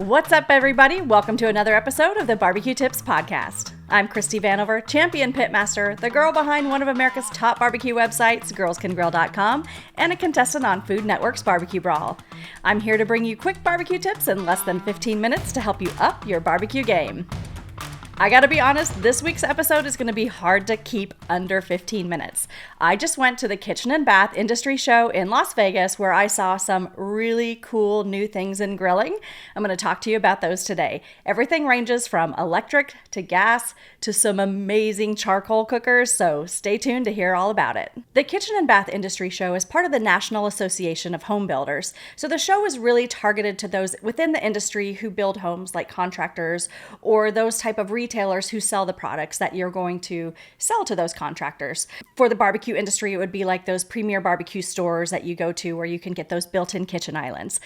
What's up, everybody? Welcome to another episode of the BBQ Tips Podcast. I'm Christie Vanover, champion pitmaster, the girl behind one of America's top barbecue websites, girlscangrill.com, and a contestant on Food Network's Barbecue Brawl. I'm here to bring you quick barbecue tips in less than 15 minutes to help you up your barbecue game. I gotta be honest, this week's episode is gonna be hard to keep under 15 minutes. I just went to the Kitchen and Bath Industry Show in Las Vegas where I saw some really cool new things in grilling. I'm gonna talk to you about those today. Everything ranges from electric to gas to some amazing charcoal cookers, so stay tuned to hear all about it. The Kitchen and Bath Industry Show is part of the National Association of Home Builders, so the show is really targeted to those within the industry who build homes like contractors or those type of retailers who sell the products that you're going to sell to those contractors. For the barbecue industry, it would be like those premier barbecue stores that you go to where you can get those built-in kitchen islands.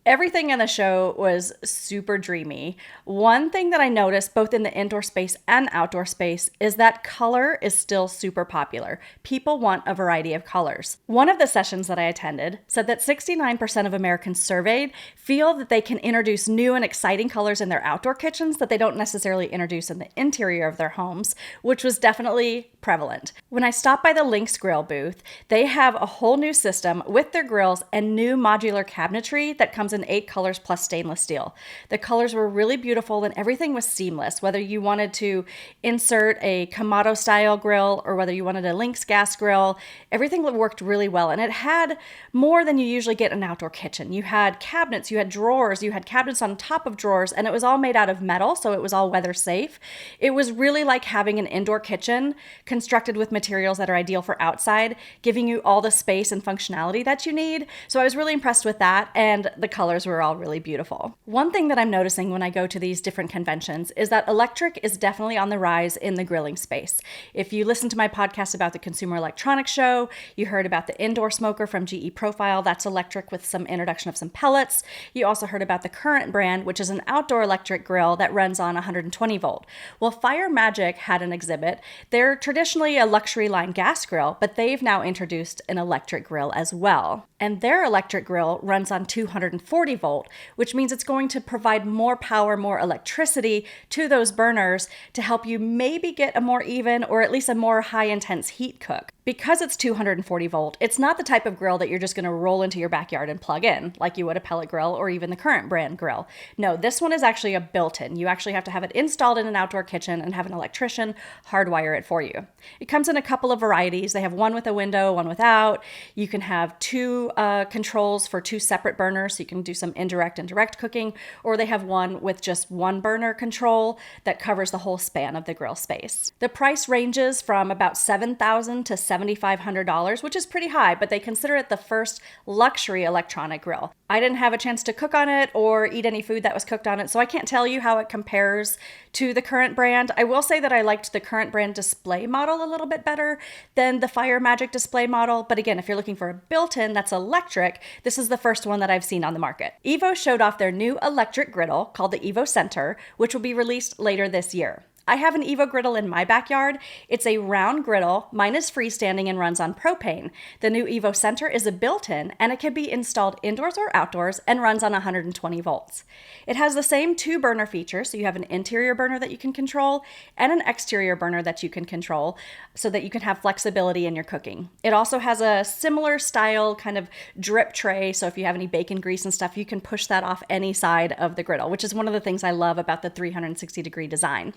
Everything in the show was super dreamy. One thing that I noticed both in the indoor space and outdoor space is that color is still super popular. People want a variety of colors. One of the sessions that I attended said that 69% of Americans surveyed feel that they can introduce new and exciting colors in their outdoor kitchens that they don't necessarily introduce in the interior of their homes, which was definitely prevalent. When I stopped by the Lynx Grill booth, they have a whole new system with their grills and new modular cabinetry that comes in 8 colors plus stainless steel. The colors were really beautiful and everything was seamless, whether you wanted to insert a Kamado style grill or whether you wanted a Lynx gas grill, everything worked really well. And it had more than you usually get in an outdoor kitchen. You had cabinets, you had drawers, you had cabinets on top of drawers, and it was all made out of metal, so it was all weather safe. It was really like having an indoor kitchen constructed with materials that are ideal for outside, giving you all the space and functionality that you need. So I was really impressed with that, and the colors were all really beautiful. One thing that I'm noticing when I go to these different conventions is that electric is definitely on the rise in the grilling space. If you listen to my podcast about the Consumer Electronics Show, you heard about the indoor smoker from GE Profile, that's electric with some introduction of some pellets. You also heard about the Current brand, which is an outdoor electric grill that runs on 120 volt. Well, Fire Magic had an exhibit. They're traditionally a luxury line gas grill, but they've now introduced an electric grill as well. And their electric grill runs on 240 volt, which means it's going to provide more power, more electricity to those burners to help you maybe get a more even or at least a more high intense heat cook. Because it's 240 volt, it's not the type of grill that you're just going to roll into your backyard and plug in like you would a pellet grill or even the Current brand grill. No, this one is actually a built-in. You actually have to have it installed in an outdoor kitchen and have an electrician hardwire it for you. It comes in a couple of varieties. They have one with a window, one without. You can have 2 controls for 2 separate burners, so you can do some indirect and direct cooking, or they have one with just 1 burner control that covers the whole span of the grill space. The price ranges from about $7,000 to $7,500, which is pretty high, but they consider it the first luxury electronic grill. I didn't have a chance to cook on it or eat any food that was cooked on it, so I can't tell you how it compares to the Current brand. I will say that I liked the Current brand display model a little bit better than the Fire Magic display model, but again, if you're looking for a built-in that's electric, this is the first one that I've seen on the market. Evo showed off their new electric griddle called the Evo Center, which will be released later this year. I have an Evo griddle in my backyard. It's a round griddle, mine is freestanding and runs on propane. The new Evo Center is a built-in and it can be installed indoors or outdoors and runs on 120 volts. It has the same 2 burner features, so you have an interior burner that you can control and an exterior burner that you can control so that you can have flexibility in your cooking. It also has a similar style kind of drip tray, so if you have any bacon grease and stuff, you can push that off any side of the griddle, which is one of the things I love about the 360-degree design.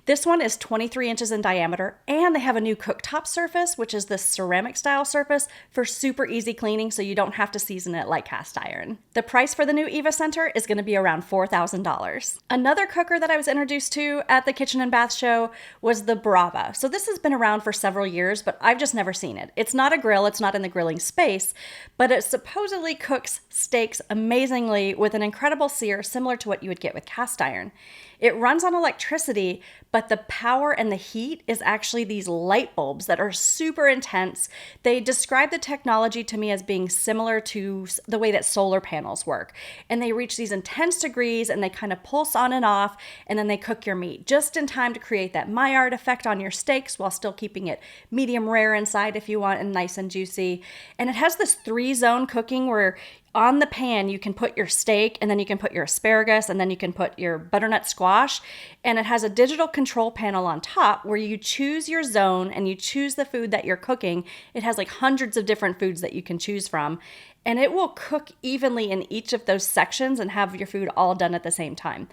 This one is 23 inches in diameter, and they have a new cooktop surface, which is the ceramic style surface for super easy cleaning, so you don't have to season it like cast iron. The price for the new Evo Center is going to be around $4,000. Another cooker that I was introduced to at the Kitchen and Bath Show was the Brava. So this has been around for several years, but I've just never seen it. It's not a grill, it's not in the grilling space, but it supposedly cooks steaks amazingly with an incredible sear similar to what you would get with cast iron. It runs on electricity, but the power and the heat is actually these light bulbs that are super intense. They describe the technology to me as being similar to the way that solar panels work. And they reach these intense degrees and they kind of pulse on and off, and then they cook your meat just in time to create that Maillard effect on your steaks while still keeping it medium rare inside if you want and nice and juicy. And it has this 3-zone cooking where on the pan, you can put your steak, and then you can put your asparagus, and then you can put your butternut squash. And it has a digital control panel on top where you choose your zone and you choose the food that you're cooking. It has like hundreds of different foods that you can choose from. And it will cook evenly in each of those sections and have your food all done at the same time.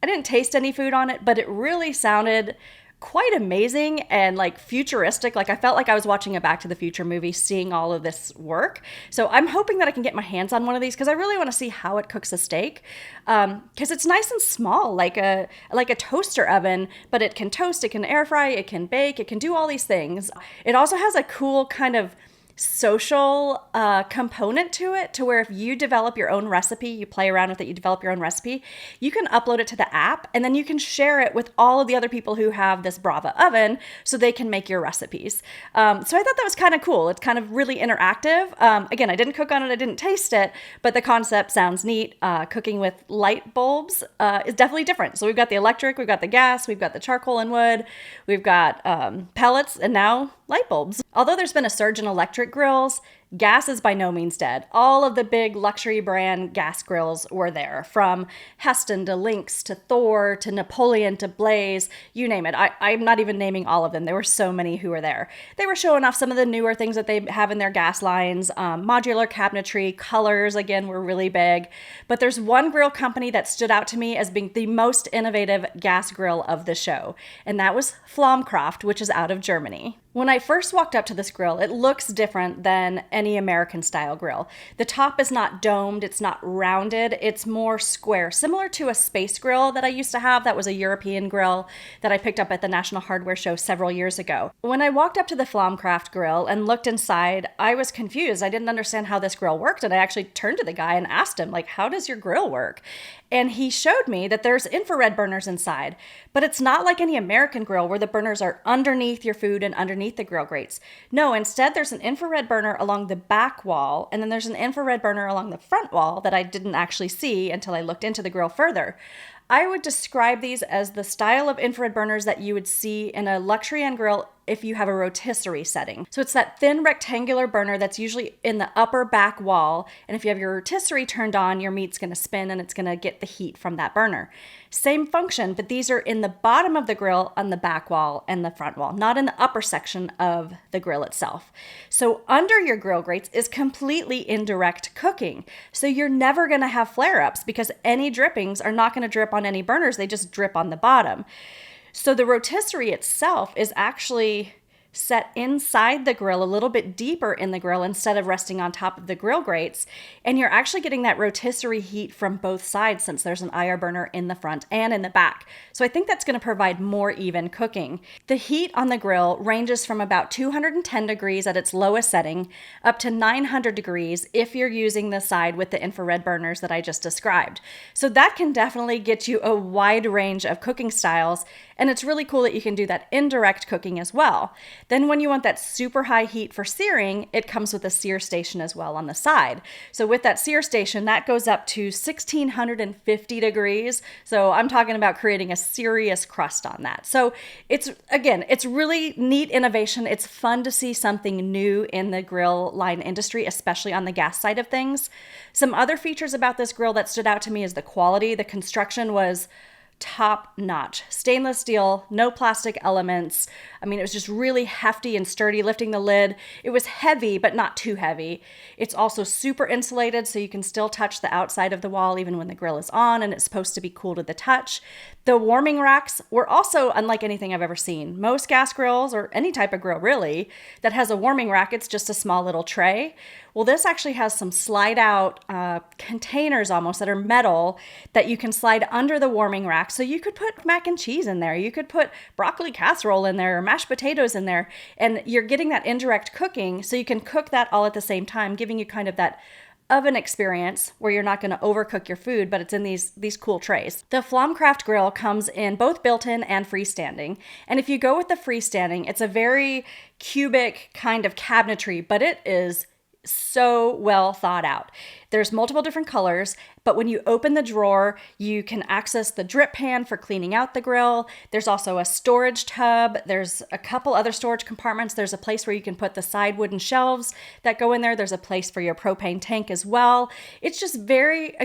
I didn't taste any food on it, but it really sounded quite amazing and like futuristic. Like I felt like I was watching a Back to the Future movie, seeing all of this work. So I'm hoping that I can get my hands on one of these because I really want to see how it cooks a steak. Because it's nice and small, like a toaster oven, but it can toast, it can air fry, it can bake, it can do all these things. It also has a cool kind of social component to it, to where if you develop your own recipe, you play around with it, you develop your own recipe, you can upload it to the app and then you can share it with all of the other people who have this Brava oven so they can make your recipes. So I thought that was kind of cool. It's kind of really interactive. Again, I didn't cook on it, I didn't taste it, but the concept sounds neat. Cooking with light bulbs is definitely different. So we've got the electric, we've got the gas, we've got the charcoal and wood, we've got pellets, and now light bulbs. Although there's been a surge in electric grills, gas is by no means dead. All of the big luxury brand gas grills were there, from Heston to Lynx to Thor to Napoleon to Blaze, you name it. I'm not even naming all of them. There were so many who were there. They were showing off some of the newer things that they have in their gas lines. Modular cabinetry, colors, again, were really big. But there's one grill company that stood out to me as being the most innovative gas grill of the show, and that was Flammkraft, which is out of Germany. When I first walked up to this grill, it looks different than any American style grill. The top is not domed, it's not rounded, it's more square, similar to a space grill that I used to have. That was a European grill that I picked up at the National Hardware Show several years ago. When I walked up to the Flammkraft grill and looked inside, I was confused. I didn't understand how this grill worked, and I actually turned to the guy and asked him, like, how does your grill work? And he showed me that there's infrared burners inside, but it's not like any American grill where the burners are underneath your food and underneath the grill grates. No, instead there's an infrared burner along the back wall, and then there's an infrared burner along the front wall that I didn't actually see until I looked into the grill further. I would describe these as the style of infrared burners that you would see in a luxury end grill if you have a rotisserie setting. So it's that thin rectangular burner that's usually in the upper back wall, and if you have your rotisserie turned on, your meat's going to spin and it's going to get the heat from that burner. Same function, but these are in the bottom of the grill on the back wall and the front wall, not in the upper section of the grill itself. So under your grill grates is completely indirect cooking. So you're never going to have flare-ups because any drippings are not going to drip on any burners, they just drip on the bottom. So the rotisserie itself is actually set inside the grill, a little bit deeper in the grill instead of resting on top of the grill grates. And you're actually getting that rotisserie heat from both sides since there's an IR burner in the front and in the back. So I think that's going to provide more even cooking. The heat on the grill ranges from about 210 degrees at its lowest setting up to 900 degrees if you're using the side with the infrared burners that I just described. So that can definitely get you a wide range of cooking styles. And it's really cool that you can do that indirect cooking as well. Then when you want that super high heat for searing, it comes with a sear station as well on the side. So with that sear station, that goes up to 1650 degrees. So I'm talking about creating a serious crust on that. So it's really neat innovation. It's fun to see something new in the grill line industry, especially on the gas side of things. Some other features about this grill that stood out to me is the quality. The construction was top notch. Stainless steel, no plastic elements. I mean, it was just really hefty and sturdy. Lifting the lid, it was heavy, but not too heavy. It's also super insulated, so you can still touch the outside of the wall even when the grill is on, and it's supposed to be cool to the touch. The warming racks were also unlike anything I've ever seen. Most gas grills, or any type of grill really, that has a warming rack, it's just a small little tray. Well, this actually has some slide out containers almost that are metal that you can slide under the warming rack. So you could put mac and cheese in there. You could put broccoli casserole in there or mashed potatoes in there. And you're getting that indirect cooking. So you can cook that all at the same time, giving you kind of that oven experience where you're not going to overcook your food, but it's in these cool trays. The Flammkraft grill comes in both built-in and freestanding. And if you go with the freestanding, it's a very cubic kind of cabinetry, but it is so well thought out. There's multiple different colors, but when you open the drawer, you can access the drip pan for cleaning out the grill. There's also a storage tub. There's a couple other storage compartments. There's a place where you can put the side wooden shelves that go in there. There's a place for your propane tank as well. It's just very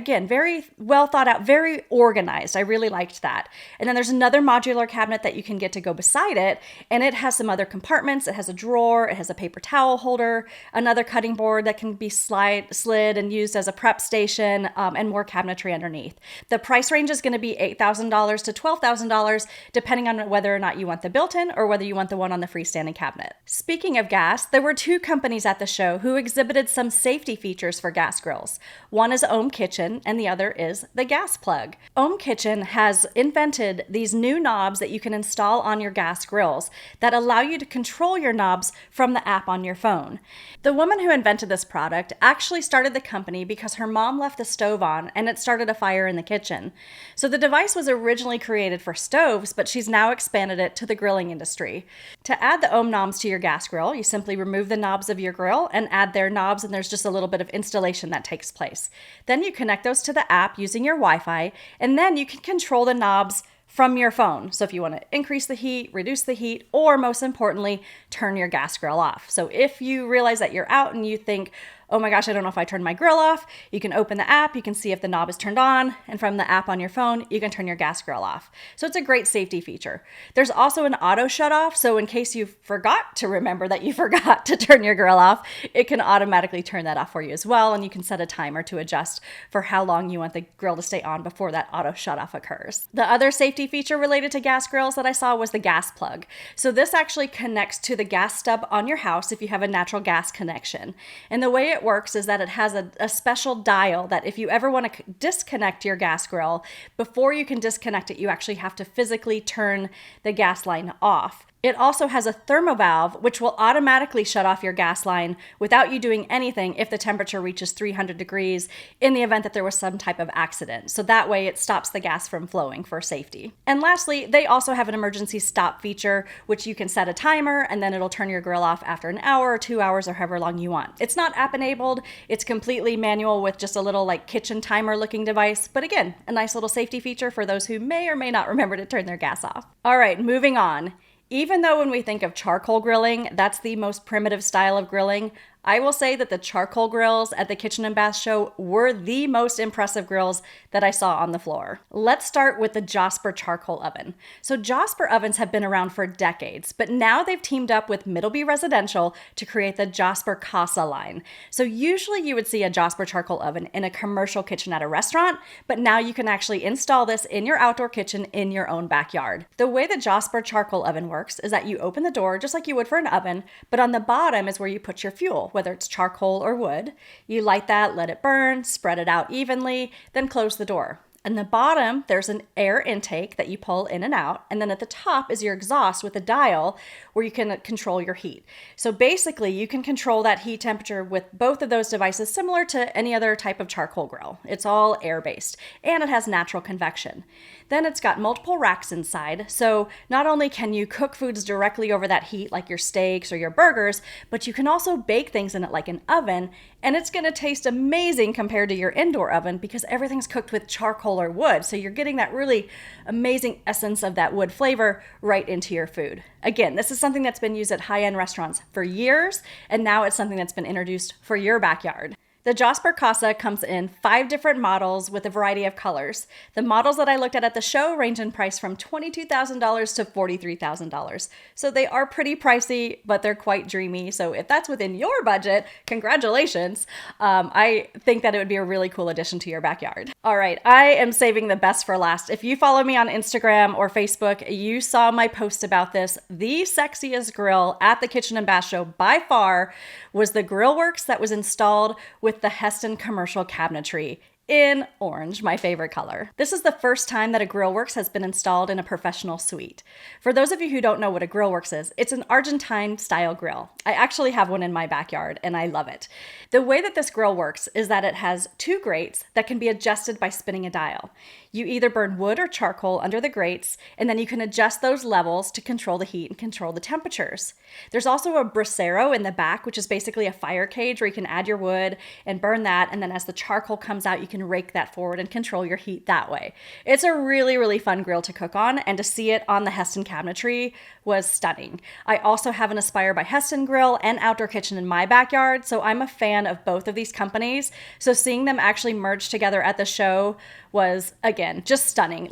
well thought out, very organized. I really liked that. And then there's another modular cabinet that you can get to go beside it, and it has some other compartments. It has a drawer, it has a paper towel holder, another cutting board that can be slid and used as a prep station, and more cabinetry underneath. The price range is going to be $8,000 to $12,000, depending on whether or not you want the built-in or whether you want the one on the freestanding cabinet. Speaking of gas, there were two companies at the show who exhibited some safety features for gas grills. One is Ohm Kitchen, and the other is the gas plug. Ohm Kitchen has invented these new knobs that you can install on your gas grills that allow you to control your knobs from the app on your phone. The woman who invented this product actually started the company because her mom left the stove on and it started a fire in the kitchen. So the device was originally created for stoves, but she's now expanded it to the grilling industry. To add the Ohm knobs to your gas grill, you simply remove the knobs of your grill and add their knobs, and there's just a little bit of installation that takes place. Then you connect those to the app using your Wi-Fi, and then you can control the knobs from your phone. So if you want to increase the heat, reduce the heat, or most importantly, turn your gas grill off. So if you realize that you're out and you think, oh my gosh, I don't know if I turned my grill off, you can open the app, you can see if the knob is turned on, and from the app on your phone, you can turn your gas grill off. So it's a great safety feature. There's also an auto shut off, so in case you forgot to remember that you forgot to turn your grill off, it can automatically turn that off for you as well, and you can set a timer to adjust for how long you want the grill to stay on before that auto shut off occurs. The other safety feature related to gas grills that I saw was the gas plug. So this actually connects to the gas stub on your house if you have a natural gas connection. And the way it works is that it has a special dial that if you ever want to disconnect your gas grill, before you can disconnect it, you actually have to physically turn the gas line off. It also has a thermovalve, which will automatically shut off your gas line without you doing anything if the temperature reaches 300 degrees in the event that there was some type of accident. So that way it stops the gas from flowing for safety. And lastly, they also have an emergency stop feature, which you can set a timer and then it'll turn your grill off after an hour or 2 hours or however long you want. It's not app enabled. It's completely manual with just a little like kitchen timer looking device. But again, a nice little safety feature for those who may or may not remember to turn their gas off. All right, moving on. Even though when we think of charcoal grilling, that's the most primitive style of grilling, I will say that the charcoal grills at the Kitchen and Bath Show were the most impressive grills that I saw on the floor. Let's start with the Josper charcoal oven. So Josper ovens have been around for decades, but now they've teamed up with Middleby Residential to create the Josper Casa line. So usually you would see a Josper charcoal oven in a commercial kitchen at a restaurant, but now you can actually install this in your outdoor kitchen in your own backyard. The way the Josper charcoal oven works is that you open the door just like you would for an oven, but on the bottom is where you put your fuel, whether it's charcoal or wood. You light that, let it burn, spread it out evenly, then close the door. In the bottom, there's an air intake that you pull in and out, and then at the top is your exhaust with a dial where you can control your heat. So basically, you can control that heat temperature with both of those devices similar to any other type of charcoal grill. It's all air-based, and it has natural convection. Then it's got multiple racks inside, so not only can you cook foods directly over that heat like your steaks or your burgers, but you can also bake things in it like an oven, and it's going to taste amazing compared to your indoor oven because everything's cooked with charcoal or wood, so you're getting that really amazing essence of that wood flavor right into your food. Again, this is something that's been used at high-end restaurants for years, and now it's something that's been introduced for your backyard. The Josper Casa comes in 5 different models with a variety of colors. The models that I looked at the show range in price from $22,000 to $43,000. So they are pretty pricey, but they're quite dreamy. So if that's within your budget, congratulations. I think that it would be a really cool addition to your backyard. All right, I am saving the best for last. If you follow me on Instagram or Facebook, you saw my post about this. The sexiest grill at the Kitchen and Bath Show by far was the Grillworks that was installed with the Heston commercial cabinetry. in orange, my favorite color. This is the first time that a Grillworks has been installed in a professional suite. For those of you who don't know what a Grillworks is, it's an Argentine style grill. I actually have one in my backyard and I love it. The way that this grill works is that it has 2 grates that can be adjusted by spinning a dial. You either burn wood or charcoal under the grates, and then you can adjust those levels to control the heat and control the temperatures. There's also a brasero in the back, which is basically a fire cage where you can add your wood and burn that, and then as the charcoal comes out, you can rake that forward and control your heat that way. It's a really, really fun grill to cook on, and to see it on the Heston cabinetry was stunning. I also have an Aspire by Heston grill and outdoor kitchen in my backyard, so I'm a fan of both of these companies. So seeing them actually merge together at the show was, again, just stunning.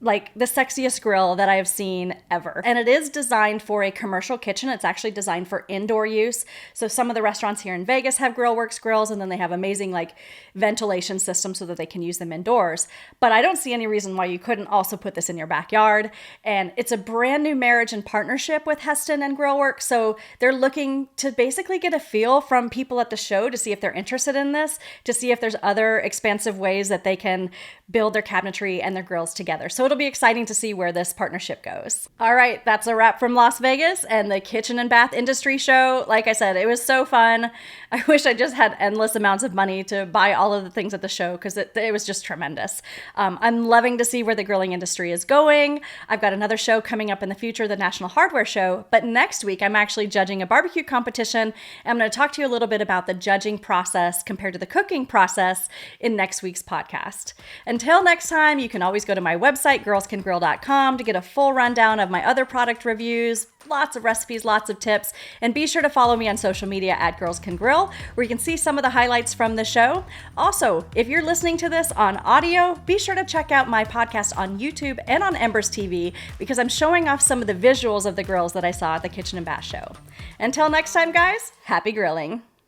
Like the sexiest grill that I have seen ever. And it is designed for a commercial kitchen. It's actually designed for indoor use. So some of the restaurants here in Vegas have Grillworks grills, and then they have amazing ventilation systems so that they can use them indoors. But I don't see any reason why you couldn't also put this in your backyard. And it's a brand new marriage and partnership with Heston and Grillworks. So they're looking to basically get a feel from people at the show to see if they're interested in this, to see if there's other expansive ways that they can build their cabinetry and their grills together. So it'll be exciting to see where this partnership goes. All right, that's a wrap from Las Vegas and the Kitchen and Bath Industry Show. Like I said, it was so fun. I wish I just had endless amounts of money to buy all of the things at the show because it was just tremendous. I'm loving to see where the grilling industry is going. I've got another show coming up in the future, the National Hardware Show, but next week I'm actually judging a barbecue competition. I'm going to talk to you a little bit about the judging process compared to the cooking process in next week's podcast. Until next time, you can always go to my website, girlscangrill.com, to get a full rundown of my other product reviews, lots of recipes, lots of tips, and be sure to follow me on social media at Girls Can Grill, where you can see some of the highlights from the show. Also, if you're listening to this on audio, be sure to check out my podcast on YouTube and on Embers TV, because I'm showing off some of the visuals of the grills that I saw at the Kitchen and Bath Show. Until next time, guys, happy grilling.